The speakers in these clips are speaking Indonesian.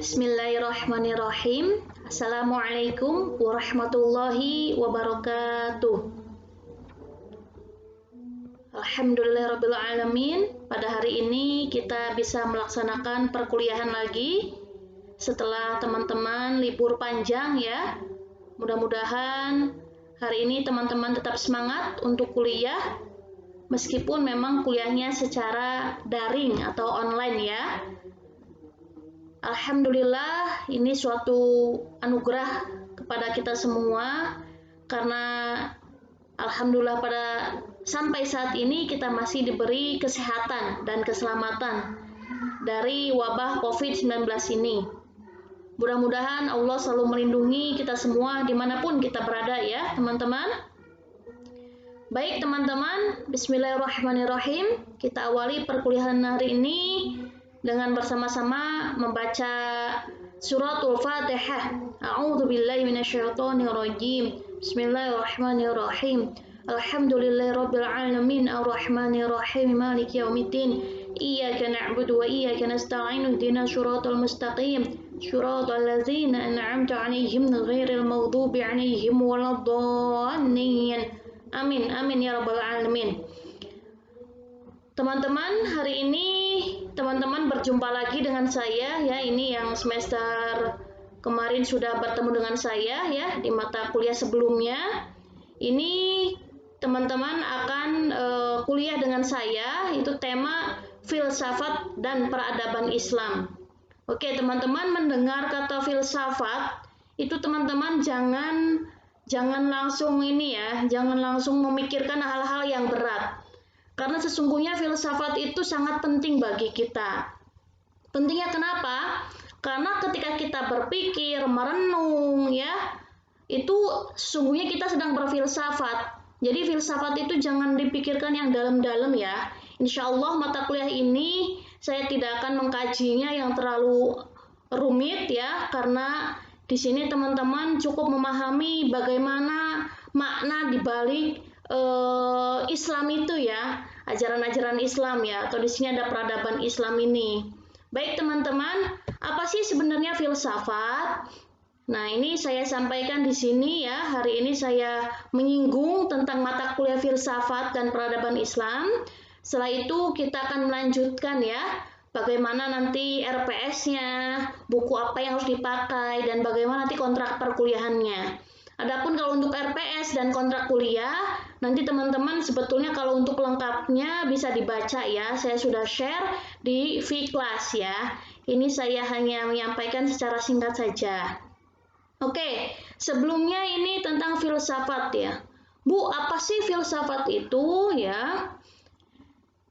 Bismillahirrahmanirrahim. Assalamualaikum warahmatullahi wabarakatuh. Alhamdulillahirabbil alamin. Pada hari ini kita bisa melaksanakan perkuliahan lagi setelah teman-teman libur panjang ya. Mudah-mudahan hari ini teman-teman tetap semangat untuk kuliah meskipun memang kuliahnya secara daring atau online ya. Alhamdulillah, ini suatu anugerah kepada kita semua karena alhamdulillah sampai saat ini kita masih diberi kesehatan dan keselamatan dari wabah COVID-19 ini. Mudah-mudahan Allah selalu melindungi kita semua dimanapun kita berada ya teman-teman. Baik teman-teman, bismillahirrahmanirrahim. Kita awali perkuliahan hari ini dengan bersama-sama membaca suratul Fatihah. A'udzu billahi minasyaitonir rajim. Bismillahirrahmanirrahim. Alhamdulillahirabbil alamin arrahmanir rahim maliki yaumiddin. Iyyaka na'budu wa iyyaka nasta'in ihdinas siratal mustaqim. Siratal ladzina an'amta 'alaihim ghairil maghdubi 'alaihim waladdallin. Amin amin ya rabbal alamin. Teman-teman, hari ini teman-teman berjumpa lagi dengan saya ya. Ini yang semester kemarin sudah bertemu dengan saya ya di mata kuliah sebelumnya. Ini teman-teman akan kuliah dengan saya, itu tema filsafat dan peradaban Islam. Oke, teman-teman mendengar kata filsafat itu teman-teman jangan langsung jangan langsung memikirkan hal-hal yang berat. Karena sesungguhnya filsafat itu sangat penting bagi kita. Pentingnya kenapa? Karena ketika kita berpikir, merenung ya, itu sesungguhnya kita sedang berfilsafat. Jadi filsafat itu jangan dipikirkan yang dalam-dalam ya. Insya Allah mata kuliah ini saya tidak akan mengkajinya yang terlalu rumit ya, karena di sini teman-teman cukup memahami bagaimana makna dibalik Islam itu ya, ajaran-ajaran Islam ya, atau di sini ada peradaban Islam ini. Baik teman-teman, apa sih sebenarnya filsafat? Nah, ini saya sampaikan di sini ya. Hari ini saya menyinggung tentang mata kuliah filsafat dan peradaban Islam. Setelah itu kita akan melanjutkan ya, bagaimana nanti RPS-nya, buku apa yang harus dipakai, dan bagaimana nanti kontrak perkuliahannya. Adapun kalau untuk RPS dan kontrak kuliah, nanti teman-teman sebetulnya kalau untuk lengkapnya bisa dibaca ya. Saya sudah share di V-Class ya. Ini saya hanya menyampaikan secara singkat saja. Oke, sebelumnya ini tentang filsafat ya. Bu, apa sih filsafat itu ya?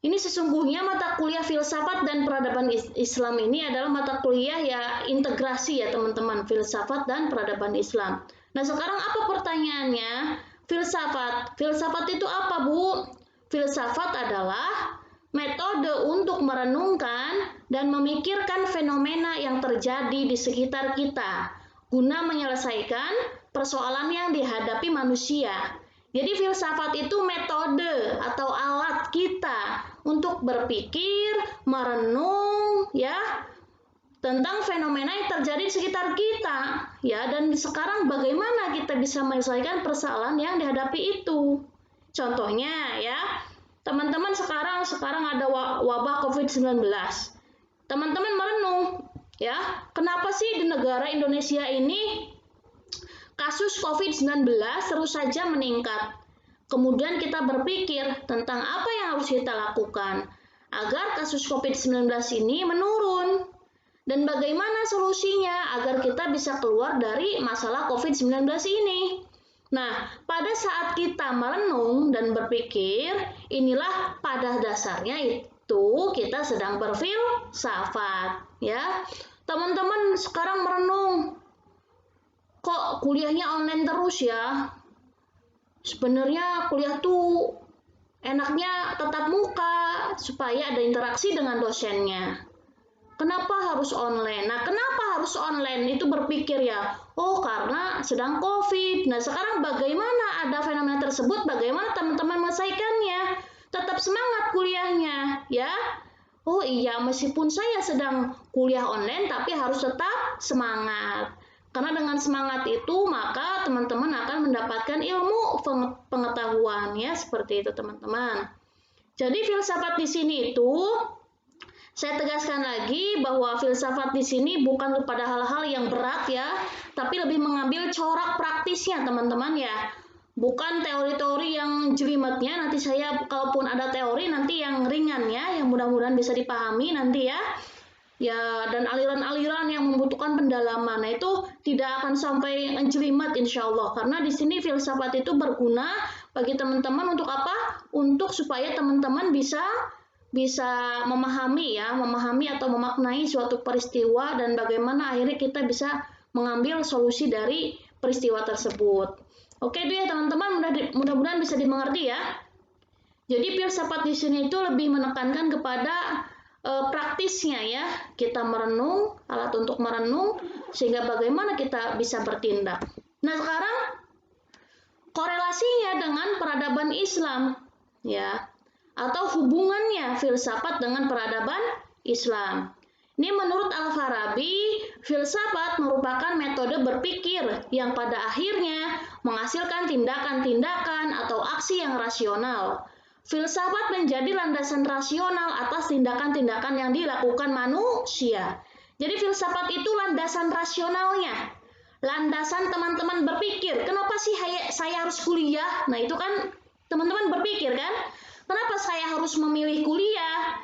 Ini sesungguhnya mata kuliah filsafat dan peradaban Islam ini adalah mata kuliah ya integrasi ya teman-teman, filsafat dan peradaban Islam. Nah sekarang apa pertanyaannya? Filsafat. Filsafat itu apa Bu? Filsafat adalah metode untuk merenungkan dan memikirkan fenomena yang terjadi di sekitar kita guna menyelesaikan persoalan yang dihadapi manusia. Jadi filsafat itu metode atau alat kita untuk berpikir, merenung ya tentang fenomena yang terjadi di sekitar kita ya, dan sekarang bagaimana kita bisa menyelesaikan persoalan yang dihadapi itu. Contohnya ya, teman-teman sekarang ada wabah COVID-19. Teman-teman merenung ya, kenapa sih di negara Indonesia ini kasus COVID-19 terus saja meningkat. Kemudian kita berpikir tentang apa yang harus kita lakukan agar kasus COVID-19 ini menurun. Dan bagaimana solusinya agar kita bisa keluar dari masalah COVID-19 ini. Nah, pada saat kita merenung dan berpikir, inilah pada dasarnya itu kita sedang berfilsafat. Ya, teman-teman sekarang merenung, kok kuliahnya online terus ya? Sebenarnya kuliah tuh enaknya tatap muka supaya ada interaksi dengan dosennya. Kenapa harus online? Nah, kenapa harus online? Itu berpikir ya, oh karena sedang COVID. Nah, sekarang bagaimana ada fenomena tersebut? Bagaimana teman-teman menyelesaikannya? Tetap semangat kuliahnya, ya. oh iya, meskipun saya sedang kuliah online, tapi harus tetap semangat. Karena dengan semangat itu, maka teman-teman akan mendapatkan ilmu pengetahuan, ya, seperti itu teman-teman. Jadi filsafat di sini itu, saya tegaskan lagi bahwa filsafat di sini bukan kepada hal-hal yang berat ya, tapi lebih mengambil corak praktisnya teman-teman ya. Bukan teori-teori yang jelimetnya, nanti saya kalaupun ada teori nanti yang ringan ya, yang mudah-mudahan bisa dipahami nanti ya. Ya, dan aliran-aliran yang membutuhkan pendalaman. Nah, itu tidak akan sampai jelimet insya Allah. Karena di sini filsafat itu berguna bagi teman-teman untuk apa? Untuk supaya teman-teman bisa memahami ya, memahami atau memaknai suatu peristiwa dan bagaimana akhirnya kita bisa mengambil solusi dari peristiwa tersebut. Oke itu ya teman-teman, mudah-mudahan bisa dimengerti ya. Jadi filsafat di sini itu lebih menekankan kepada praktisnya ya, kita merenung, alat untuk merenung, sehingga bagaimana kita bisa bertindak. Nah sekarang korelasinya dengan peradaban Islam ya, atau hubungannya filsafat dengan peradaban Islam. Ini menurut Al-Farabi, filsafat merupakan metode berpikir yang pada akhirnya menghasilkan tindakan-tindakan atau aksi yang rasional. Filsafat menjadi landasan rasional atas tindakan-tindakan yang dilakukan manusia. Jadi filsafat itu landasan rasionalnya. Landasan teman-teman berpikir, kenapa sih saya harus kuliah? Nah itu kan teman-teman berpikir kan, kenapa saya harus memilih kuliah?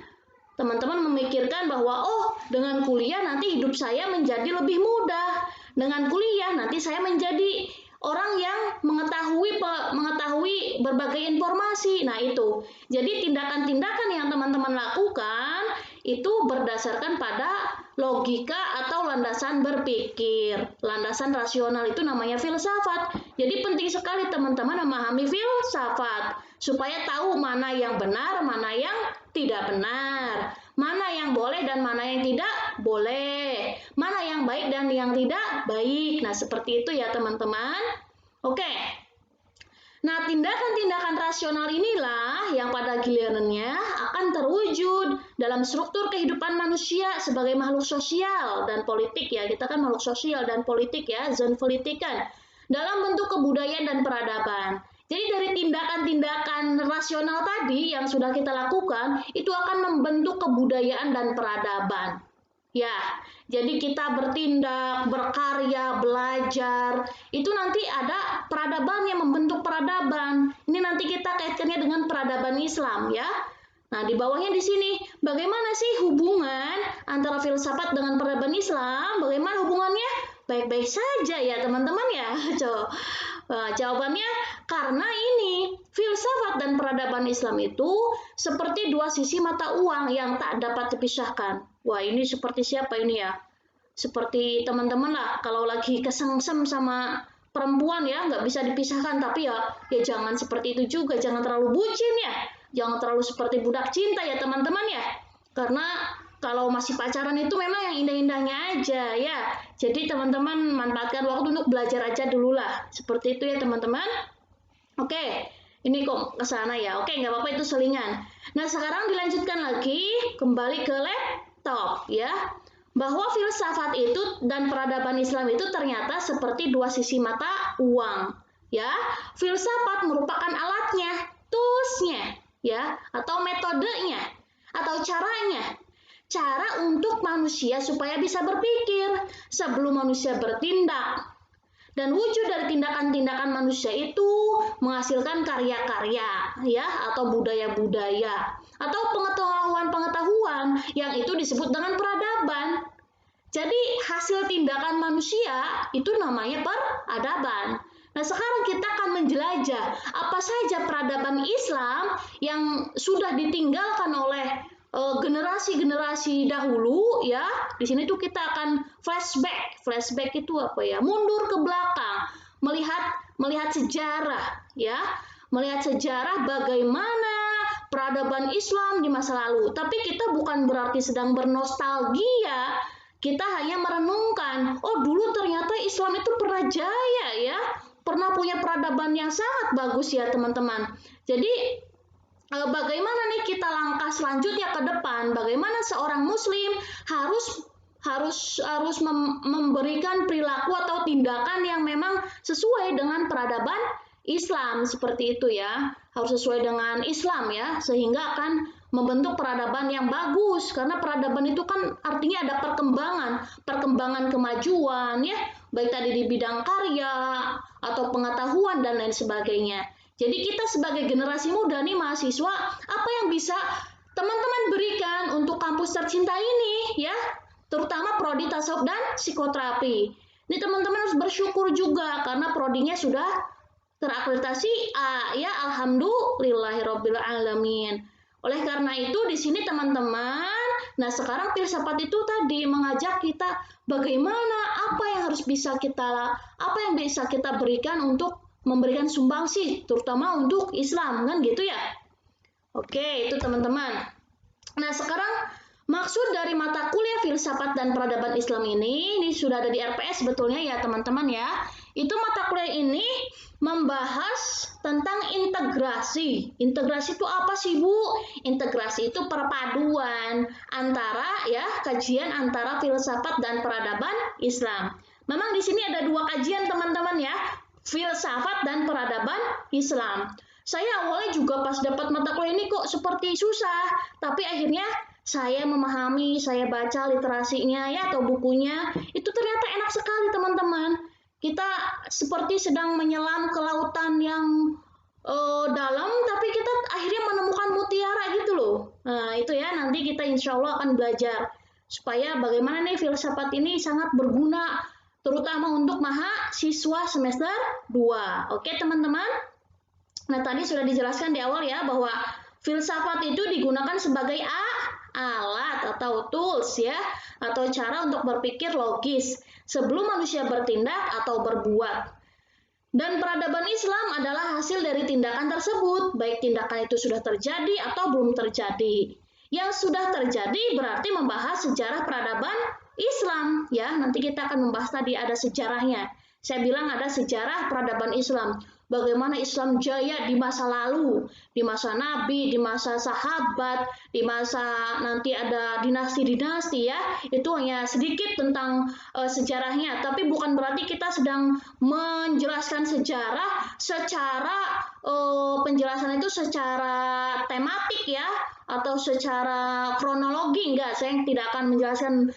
Teman-teman memikirkan bahwa dengan kuliah nanti hidup saya menjadi lebih mudah. Dengan kuliah nanti saya menjadi orang yang mengetahui berbagai informasi. Nah itu. Jadi tindakan-tindakan yang teman-teman lakukan itu berdasarkan pada logika atau landasan berpikir. Landasan rasional itu namanya filsafat. Jadi penting sekali teman-teman memahami filsafat supaya tahu mana yang benar, mana yang tidak benar, mana yang boleh dan mana yang tidak boleh, mana yang baik dan yang tidak baik. Nah, seperti itu ya teman-teman. Oke. Nah, tindakan-tindakan rasional inilah yang pada gilirannya akan terwujud dalam struktur kehidupan manusia sebagai makhluk sosial dan politik ya. Kita kan makhluk sosial dan politik ya, zonpolitikan dalam bentuk kebudayaan dan peradaban. Jadi dari tindakan-tindakan rasional tadi yang sudah kita lakukan itu akan membentuk kebudayaan dan peradaban. Ya, jadi kita bertindak, berkarya, belajar, itu nanti ada peradaban yang membentuk peradaban. Ini nanti kita kaitkannya dengan peradaban Islam ya. Nah, di bawahnya di sini, bagaimana sih hubungan antara filsafat dengan peradaban Islam? Bagaimana hubungannya? Baik-baik saja ya teman-teman ya. Jawabannya karena ini filsafat dan peradaban Islam itu seperti dua sisi mata uang yang tak dapat dipisahkan. Wah ini seperti siapa ini ya? Seperti teman-teman lah kalau lagi kesengsem sama perempuan ya nggak bisa dipisahkan, tapi ya jangan seperti itu juga, jangan terlalu bucin ya, jangan terlalu seperti budak cinta ya teman-teman ya, karena kalau masih pacaran itu memang yang indah-indahnya aja ya. Jadi teman-teman manfaatkan waktu untuk belajar aja dulu lah. Seperti itu ya teman-teman. Oke, ini kok ke sana ya. Oke, nggak apa-apa itu selingan. Nah, sekarang dilanjutkan lagi kembali ke laptop ya. Bahwa filsafat itu dan peradaban Islam itu ternyata seperti dua sisi mata uang ya. Filsafat merupakan alatnya, toolsnya ya, atau metodenya atau caranya. Cara untuk manusia supaya bisa berpikir sebelum manusia bertindak. Dan wujud dari tindakan-tindakan manusia itu menghasilkan karya-karya ya atau budaya-budaya atau pengetahuan-pengetahuan yang itu disebut dengan peradaban. Jadi hasil tindakan manusia itu namanya peradaban. Nah sekarang kita akan menjelajah apa saja peradaban Islam yang sudah ditinggalkan oleh generasi-generasi dahulu ya. Di sini tuh kita akan flashback. Flashback itu apa ya? Mundur ke belakang, melihat sejarah ya. Melihat sejarah bagaimana peradaban Islam di masa lalu. Tapi kita bukan berarti sedang bernostalgia. Kita hanya merenungkan, oh dulu ternyata Islam itu pernah jaya ya. Pernah punya peradaban yang sangat bagus ya teman-teman. Jadi bagaimana nih kita langkah selanjutnya ke depan, bagaimana seorang muslim harus memberikan perilaku atau tindakan yang memang sesuai dengan peradaban Islam, seperti itu ya, harus sesuai dengan Islam ya, sehingga akan membentuk peradaban yang bagus, karena peradaban itu kan artinya ada perkembangan kemajuan ya, baik tadi di bidang karya atau pengetahuan dan lain sebagainya. Jadi kita sebagai generasi muda nih, mahasiswa, apa yang bisa teman-teman berikan untuk kampus tercinta ini ya, terutama prodi tasawuf dan psikoterapi. Ini teman-teman harus bersyukur juga karena prodinya sudah terakreditasi A ya, alhamdulillahirabbil alamin. Oleh karena itu di sini teman-teman, nah sekarang filsafat itu tadi mengajak kita bagaimana apa yang bisa kita berikan untuk memberikan sumbangsi terutama untuk Islam kan gitu ya. Oke, itu teman-teman. Nah, sekarang maksud dari mata kuliah filsafat dan peradaban Islam ini sudah ada di RPS sebetulnya ya teman-teman ya. Itu mata kuliah ini membahas tentang integrasi. Integrasi itu apa sih, Bu? Integrasi itu perpaduan antara ya, kajian antara filsafat dan peradaban Islam. Memang di sini ada dua kajian teman-teman ya, filsafat dan peradaban Islam. Saya awalnya juga pas dapat mata kuliah ini kok seperti susah, tapi akhirnya saya memahami, saya baca literasinya ya atau bukunya, itu ternyata enak sekali teman-teman. Kita seperti sedang menyelam ke lautan yang dalam, tapi kita akhirnya menemukan mutiara gitu loh. Nah itu ya, nanti kita insya Allah akan belajar supaya bagaimana nih filsafat ini sangat berguna terutama untuk mahasiswa semester 2. Oke teman-teman? Nah tadi sudah dijelaskan di awal ya bahwa filsafat itu digunakan sebagai alat atau tools ya, atau cara untuk berpikir logis sebelum manusia bertindak atau berbuat. Dan peradaban Islam adalah hasil dari tindakan tersebut, baik tindakan itu sudah terjadi atau belum terjadi. Yang sudah terjadi berarti membahas sejarah peradaban Islam ya, nanti kita akan membahas tadi ada sejarahnya. Saya bilang ada sejarah peradaban Islam. Bagaimana Islam jaya di masa lalu, di masa Nabi, di masa sahabat, di masa nanti ada dinasti-dinasti ya. Itu hanya sedikit tentang sejarahnya, tapi bukan berarti kita sedang menjelaskan sejarah secara penjelasan itu secara tematik ya, atau secara kronologi, enggak, saya tidak akan menjelaskan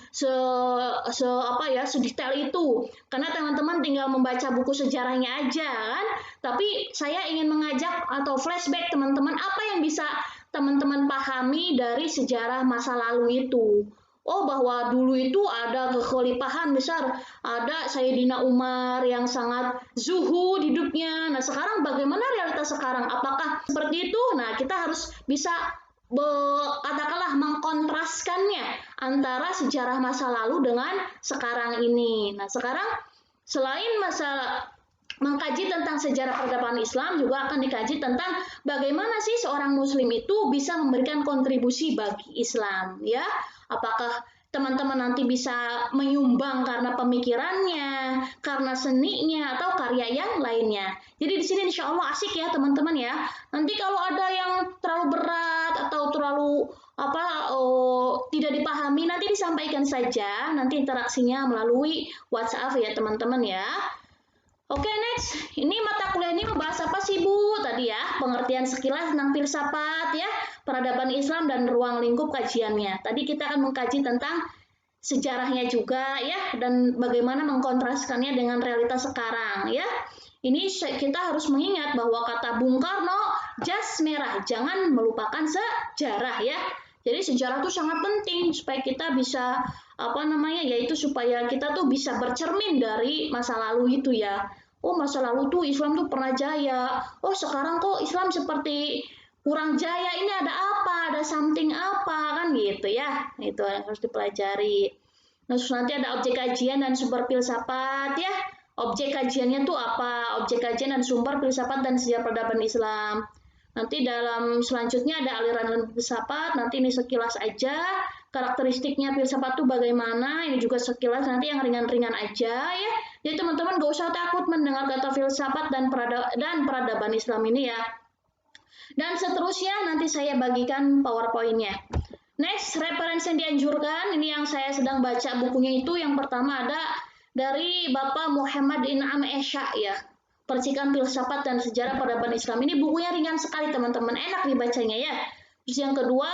sedetail itu karena teman-teman tinggal membaca buku sejarahnya aja kan, tapi saya ingin mengajak atau flashback teman-teman apa yang bisa teman-teman pahami dari sejarah masa lalu itu. Oh, bahwa dulu itu ada kekhalifahan besar, ada Sayyidina Umar yang sangat zuhud hidupnya. Nah, sekarang bagaimana realitas sekarang? Apakah seperti itu? Nah, kita harus bisa katakanlah mengkontraskannya antara sejarah masa lalu dengan sekarang ini. Nah, sekarang selain masalah mengkaji tentang sejarah peradaban Islam, juga akan dikaji tentang bagaimana sih seorang muslim itu bisa memberikan kontribusi bagi Islam ya. Apakah teman-teman nanti bisa menyumbang karena pemikirannya, karena seninya, atau karya yang lainnya. Jadi di sini insya Allah asik ya teman-teman ya. Nanti kalau ada yang terlalu berat atau terlalu tidak dipahami, nanti disampaikan saja. Nanti interaksinya melalui WhatsApp ya teman-teman ya. Oke, next. Ini mata kuliah ini membahas apa sih, Bu? Tadi ya, pengertian sekilas tentang filsafat ya, peradaban Islam dan ruang lingkup kajiannya. Tadi kita akan mengkaji tentang sejarahnya juga ya, dan bagaimana mengkontraskannya dengan realitas sekarang ya. Ini kita harus mengingat bahwa kata Bung Karno, jas merah, jangan melupakan sejarah ya. Jadi sejarah itu sangat penting supaya kita bisa yaitu supaya kita tuh bisa bercermin dari masa lalu itu ya. Oh, masa lalu tuh Islam tuh pernah jaya. Oh, sekarang kok Islam seperti kurang jaya. Ini ada apa? Ada something apa kan gitu ya. Itu yang harus dipelajari. Nah, terus nanti ada objek kajian dan sumber filsafat ya. Objek kajiannya tuh apa? Objek kajian dan sumber filsafat dan sejarah peradaban Islam. Nanti dalam selanjutnya ada aliran filsafat, nanti ini sekilas aja, karakteristiknya filsafat itu bagaimana, ini juga sekilas, nanti yang ringan-ringan aja ya. Jadi teman-teman gak usah takut mendengar kata filsafat dan peradaban Islam ini ya. Dan seterusnya nanti saya bagikan PowerPoint-nya. Next, referensi yang dianjurkan, ini yang saya sedang baca bukunya itu, yang pertama ada dari Bapak Muhammad In'am Esya ya, Percikan Filsafat dan Sejarah Peradaban Islam. Ini bukunya ringan sekali teman-teman, enak dibacanya ya. Terus yang kedua,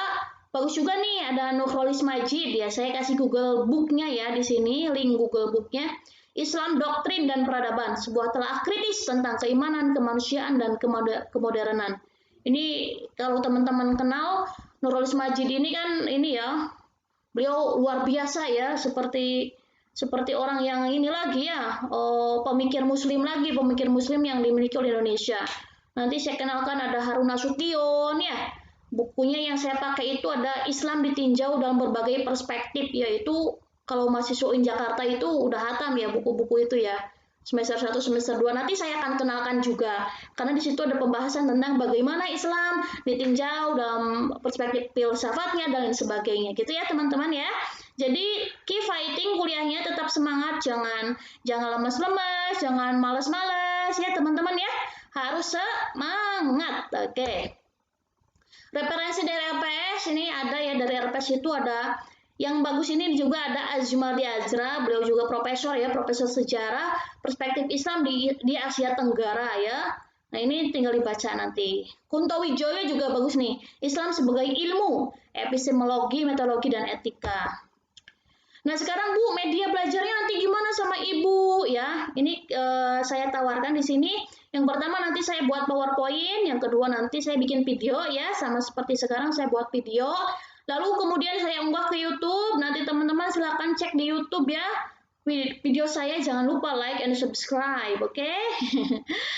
bagus juga nih, ada Nurholis Majid ya, saya kasih Google Book-nya ya di sini, link Google Book-nya. Islam Doktrin dan Peradaban, sebuah telaah kritis tentang keimanan, kemanusiaan, dan kemodernan. Ini kalau teman-teman kenal Nurholis Majid ini kan ini ya, beliau luar biasa ya, seperti orang yang ini lagi ya, pemikir muslim yang dimiliki oleh Indonesia. Nanti saya kenalkan ada Harun Nasution ya. Bukunya yang saya pakai itu ada Islam Ditinjau dalam Berbagai Perspektif, yaitu kalau mahasiswa UIN Jakarta itu udah hatam ya buku-buku itu ya. Semester 1, semester 2 nanti saya akan kenalkan juga. Karena di situ ada pembahasan tentang bagaimana Islam ditinjau dalam perspektif filsafatnya dan lain sebagainya. Gitu ya teman-teman ya. Jadi keep fighting kuliahnya, tetap semangat, jangan lemas-lemas, jangan malas-malas ya teman-teman ya. Harus semangat. Oke. Referensi dari RPS ini ada ya, dari RPS itu ada yang bagus, ini juga ada Azumadi Azra, beliau juga profesor ya, profesor sejarah perspektif Islam di Asia Tenggara ya. Nah ini tinggal dibaca nanti. Kunto Wijoyo juga bagus nih, Islam sebagai ilmu, epistemologi, metodologi, dan etika. Nah sekarang Bu, media belajarnya nanti gimana sama Ibu ya? Ini saya tawarkan di sini. Yang pertama nanti saya buat PowerPoint, yang kedua nanti saya bikin video ya, sama seperti sekarang saya buat video. Lalu kemudian saya unggah ke YouTube. Nanti teman-teman silakan cek di YouTube ya. Video saya, jangan lupa like and subscribe, oke?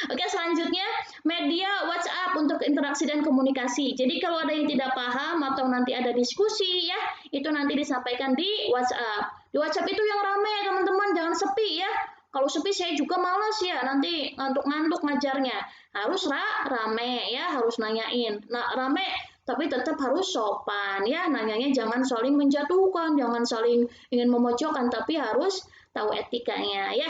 Oke, selanjutnya media WhatsApp untuk interaksi dan komunikasi. Jadi kalau ada yang tidak paham atau nanti ada diskusi ya, itu nanti disampaikan di WhatsApp. Di WhatsApp itu yang rame teman-teman, jangan sepi ya. Kalau sepi saya juga malas ya, nanti ngantuk-ngantuk ngajarnya. Harus rame ya, harus nanyain. Nah, rame tapi tetap harus sopan ya, nanyanya jangan saling menjatuhkan, jangan saling ingin memojokkan, tapi harus tahu etikanya ya.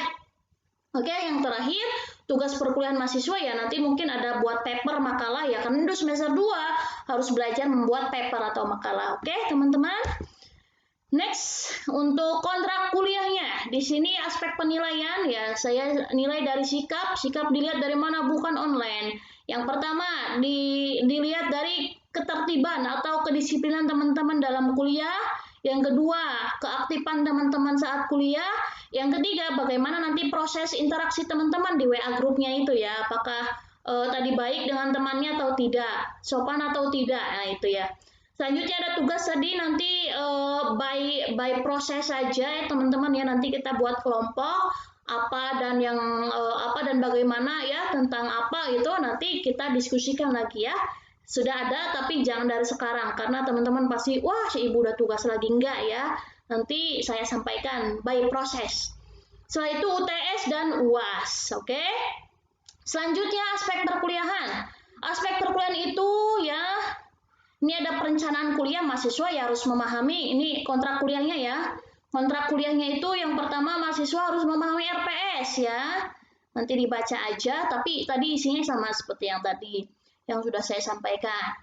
Oke, yang terakhir tugas perkuliahan mahasiswa ya, nanti mungkin ada buat paper makalah ya, karena itu semester 2 harus belajar membuat paper atau makalah. Oke teman-teman. Next, untuk kontrak kuliahnya, di sini aspek penilaian ya, saya nilai dari sikap dilihat dari mana, bukan online. Yang pertama dilihat dari ketertiban atau kedisiplinan teman-teman dalam kuliah. Yang kedua, keaktifan teman-teman saat kuliah. Yang ketiga, bagaimana nanti proses interaksi teman-teman di WA grupnya itu ya, apakah tadi baik dengan temannya atau tidak, sopan atau tidak, nah itu ya. Selanjutnya ada tugas tadi nanti by proses saja ya teman-teman ya, nanti kita buat kelompok apa dan yang apa dan bagaimana ya, tentang apa itu nanti kita diskusikan lagi ya. Sudah ada tapi jangan dari sekarang, karena teman-teman pasti wah si ibu udah tugas lagi, enggak ya. Nanti saya sampaikan by proses. Setelah itu UTS dan UAS, oke? Selanjutnya aspek perkuliahan. Aspek perkuliahan itu ya, ini ada perencanaan kuliah, mahasiswa ya harus memahami ini kontrak kuliahnya ya. Kontrak kuliahnya itu yang pertama mahasiswa harus memahami RPS ya. Nanti dibaca aja, tapi tadi isinya sama seperti yang tadi yang sudah saya sampaikan.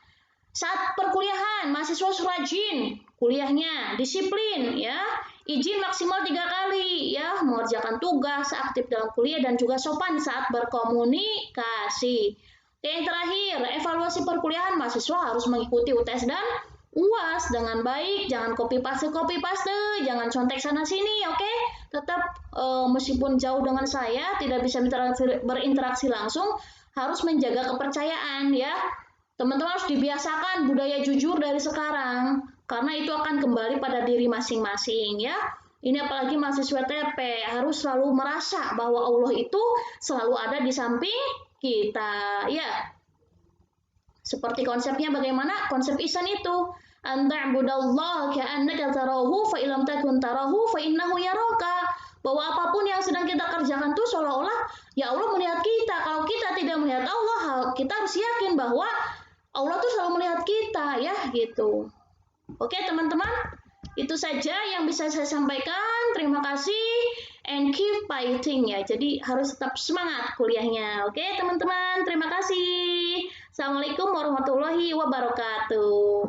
Saat perkuliahan, mahasiswa harus rajin kuliahnya, disiplin ya, izin maksimal 3 kali ya, mengerjakan tugas, aktif dalam kuliah, dan juga sopan saat berkomunikasi. Yang terakhir, evaluasi perkuliahan, mahasiswa harus mengikuti UTS dan UAS dengan baik, jangan copy paste, jangan contek sana sini, oke? Tetap meskipun jauh dengan saya, tidak bisa berinteraksi langsung, harus menjaga kepercayaan ya. Teman-teman harus dibiasakan budaya jujur dari sekarang, karena itu akan kembali pada diri masing-masing ya. Ini apalagi mahasiswa TP, harus selalu merasa bahwa Allah itu selalu ada di samping kita ya. Seperti konsepnya bagaimana? Konsep ihsan itu anta'budallaha ka'annaka tarahu fa illam takun tarahu fa innahu yaraka. Bahwa apapun yang sedang kita kerjakan tuh seolah-olah ya Allah melihat kita. Kalau kita tidak melihat Allah, kita harus yakin bahwa Allah tuh selalu melihat kita ya gitu. Oke teman-teman, itu saja yang bisa saya sampaikan. Terima kasih and keep fighting ya. Jadi harus tetap semangat kuliahnya. Oke teman-teman, terima kasih. Assalamualaikum warahmatullahi wabarakatuh.